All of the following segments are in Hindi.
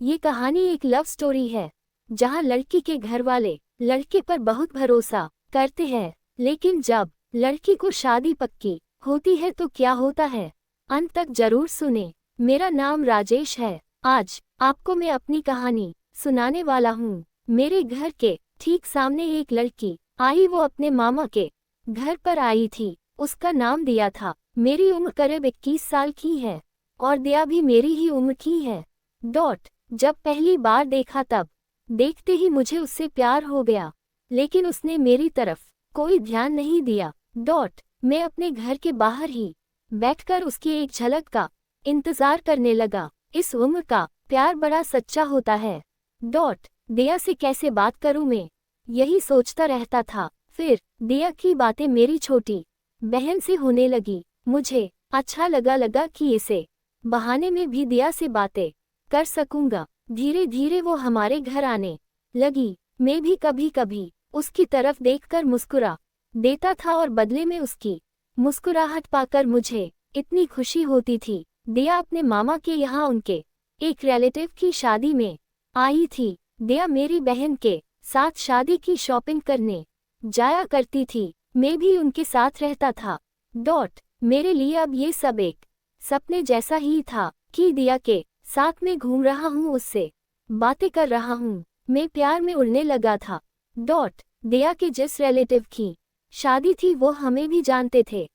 ये कहानी एक लव स्टोरी है जहाँ लड़की के घर वाले लड़के पर बहुत भरोसा करते हैं, लेकिन जब लड़की को शादी पक्की होती है तो क्या होता है, अंत तक जरूर सुने। मेरा नाम राजेश है। आज आपको मैं अपनी कहानी सुनाने वाला हूँ। मेरे घर के ठीक सामने एक लड़की आई। वो अपने मामा के घर पर आई थी। उसका नाम दिया था। मेरी उम्र करीब 21 साल की है और दिया भी मेरी ही उम्र की है। जब पहली बार देखा तब देखते ही मुझे उससे प्यार हो गया, लेकिन उसने मेरी तरफ कोई ध्यान नहीं दिया। मैं अपने घर के बाहर ही बैठकर उसकी एक झलक का इंतजार करने लगा। इस उम्र का प्यार बड़ा सच्चा होता है। दिया से कैसे बात करूं मैं, यही सोचता रहता था। फिर दिया की बातें मेरी छोटी बहन से होने लगी। मुझे अच्छा लगा कि इसे बहाने में भी दिया से बातें कर सकूंगा। धीरे धीरे वो हमारे घर आने लगी। मैं भी कभी कभी उसकी तरफ देखकर मुस्कुरा देता था और बदले में उसकी मुस्कुराहट पाकर मुझे इतनी खुशी होती थी। दिया अपने मामा के यहाँ उनके एक रिलेटिव की शादी में आई थी। दिया मेरी बहन के साथ शादी की शॉपिंग करने जाया करती थी। मैं भी उनके साथ रहता था। मेरे लिए अब ये सब एक सपने जैसा ही था कि दिया के साथ में घूम रहा हूँ, उससे बातें कर रहा हूँ। मैं प्यार में उड़ने लगा था। दिया के जिस रिलेटिव की शादी थी वो हमें भी जानते थे।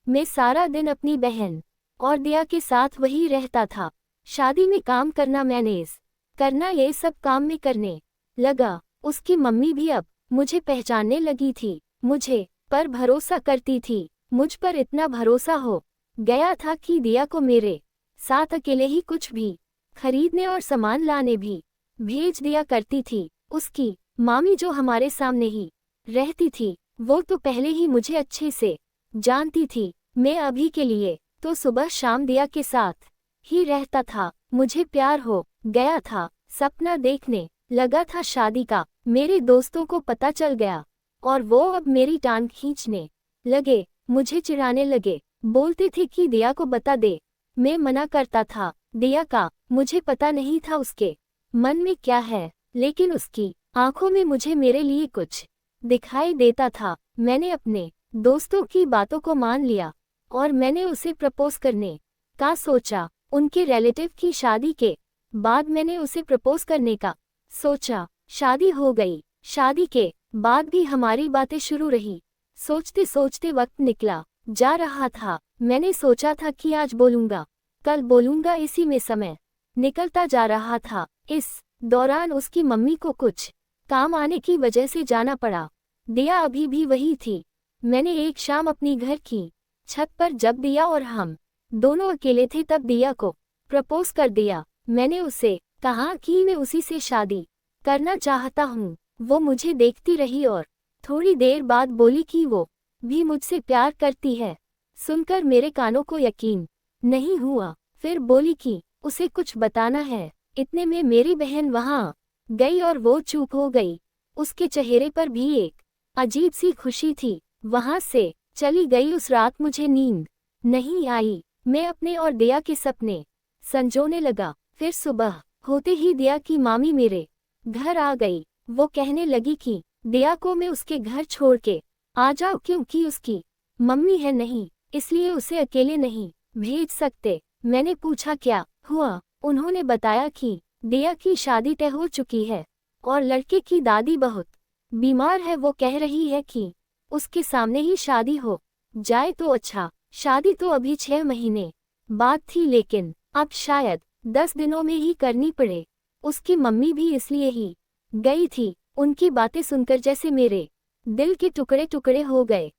मैं सारा दिन अपनी बहन और दिया के साथ वही रहता था। शादी में काम करना, मैनेज करना, ये सब काम में करने लगा। उसकी मम्मी भी अब मुझे पहचानने लगी थी। मुझे पर भरोसा करती थी। मुझ पर इतना भरोसा हो गया था कि दिया को मेरे साथ अकेले ही कुछ भी खरीदने और सामान लाने भी भेज दिया करती थी। उसकी मामी जो हमारे सामने ही रहती थी, वो तो पहले ही मुझे अच्छे से जानती थी। मैं अभी के लिए तो सुबह शाम दिया के साथ ही रहता था। मुझे प्यार हो गया था। सपना देखने लगा था शादी का। मेरे दोस्तों को पता चल गया और वो अब मेरी टांग खींचने लगे, मुझे चिढ़ाने लगे। बोलते थे कि दिया को बता दे। मैं मना करता था। दिया का मुझे पता नहीं था उसके मन में क्या है, लेकिन उसकी आंखों में मुझे मेरे लिए कुछ दिखाई देता था। मैंने अपने दोस्तों की बातों को मान लिया और मैंने उसे प्रपोज करने का सोचा। उनके रिलेटिव की शादी के बाद मैंने उसे प्रपोज करने का सोचा। शादी हो गई। शादी के बाद भी हमारी बातें शुरू रही। सोचते सोचते वक्त निकला जा रहा था। मैंने सोचा था कि आज बोलूंगा, कल बोलूंगा, इसी में समय निकलता जा रहा था। इस दौरान उसकी मम्मी को कुछ काम आने की वजह से जाना पड़ा। दिया अभी भी वही थी। मैंने एक शाम अपनी घर की छत पर जब दिया और हम दोनों अकेले थे तब दिया को प्रपोज कर दिया। मैंने उसे कहा कि मैं उसी से शादी करना चाहता हूँ। वो मुझे देखती रही और थोड़ी देर बाद बोली कि वो भी मुझसे प्यार करती है। सुनकर मेरे कानों को यकीन नहीं हुआ। फिर बोली कि उसे कुछ बताना है। इतने में मेरी बहन वहां गई और वो चुप हो गई। उसके चेहरे पर भी एक अजीब सी खुशी थी। वहां से चली गई। उस रात मुझे नींद नहीं आई। मैं अपने और दिया के सपने संजोने लगा। फिर सुबह होते ही दिया की मामी मेरे घर आ गई। वो कहने लगी कि दिया को मैं उसके घर छोड़ के आ जाओ, क्योंकि उसकी मम्मी है नहीं, इसलिए उसे अकेले नहीं भेज सकते। मैंने पूछा क्या हुआ। उन्होंने बताया कि दिया की शादी तय हो चुकी है और लड़के की दादी बहुत बीमार है। वो कह रही है कि उसके सामने ही शादी हो जाए तो अच्छा। शादी तो अभी 6 महीने बाद थी, लेकिन अब शायद 10 दिनों में ही करनी पड़े। उसकी मम्मी भी इसलिए ही गई थी। उनकी बातें सुनकर जैसे मेरे दिल के टुकड़े टुकड़े हो गए।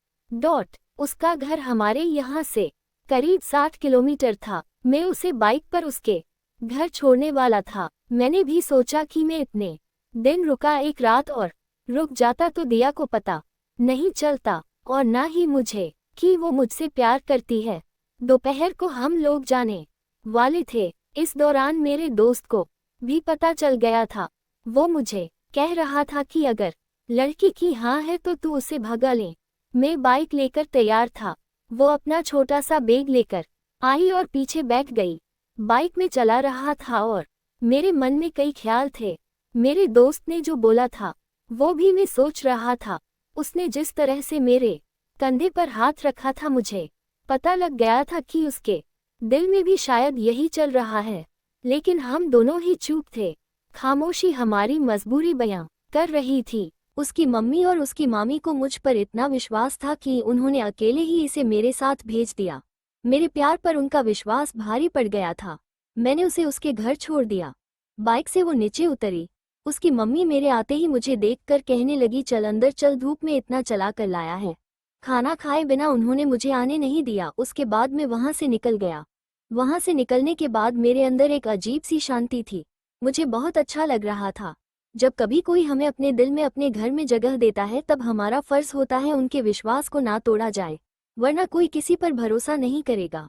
उसका घर हमारे यहाँ से करीब 60 किलोमीटर था। मैं उसे बाइक पर उसके घर छोड़ने वाला था। मैंने भी सोचा कि मैं इतने दिन रुका, एक रात और रुक जाता तो दिया को पता नहीं चलता और ना ही मुझे कि वो मुझसे प्यार करती है। दोपहर को हम लोग जाने वाले थे। इस दौरान मेरे दोस्त को भी पता चल गया था। वो मुझे कह रहा था कि अगर लड़की की हाँ है तो तू उसे भगा ले। मैं बाइक लेकर तैयार था। वो अपना छोटा सा बैग लेकर आई और पीछे बैठ गई। बाइक में चला रहा था और मेरे मन में कई ख्याल थे। मेरे दोस्त ने जो बोला था वो भी मैं सोच रहा था। उसने जिस तरह से मेरे कंधे पर हाथ रखा था, मुझे पता लग गया था कि उसके दिल में भी शायद यही चल रहा है। लेकिन हम दोनों ही चुप थे। खामोशी हमारी मजबूरी बयां कर रही थी। उसकी मम्मी और उसकी मामी को मुझ पर इतना विश्वास था कि उन्होंने अकेले ही इसे मेरे साथ भेज दिया। मेरे प्यार पर उनका विश्वास भारी पड़ गया था। मैंने उसे उसके घर छोड़ दिया। बाइक से वो नीचे उतरी। उसकी मम्मी मेरे आते ही मुझे देखकर कहने लगी, चल अंदर चल, धूप में इतना चला कर लाया है। खाना खाए बिना उन्होंने मुझे आने नहीं दिया। उसके बाद मैं वहां से निकल गया। वहां से निकलने के बाद मेरे अंदर एक अजीब सी शांति थी। मुझे बहुत अच्छा लग रहा था। जब कभी कोई हमें अपने दिल में, अपने घर में जगह देता है, तब हमारा फर्ज होता है उनके विश्वास को ना तोड़ा जाए, वरना कोई किसी पर भरोसा नहीं करेगा।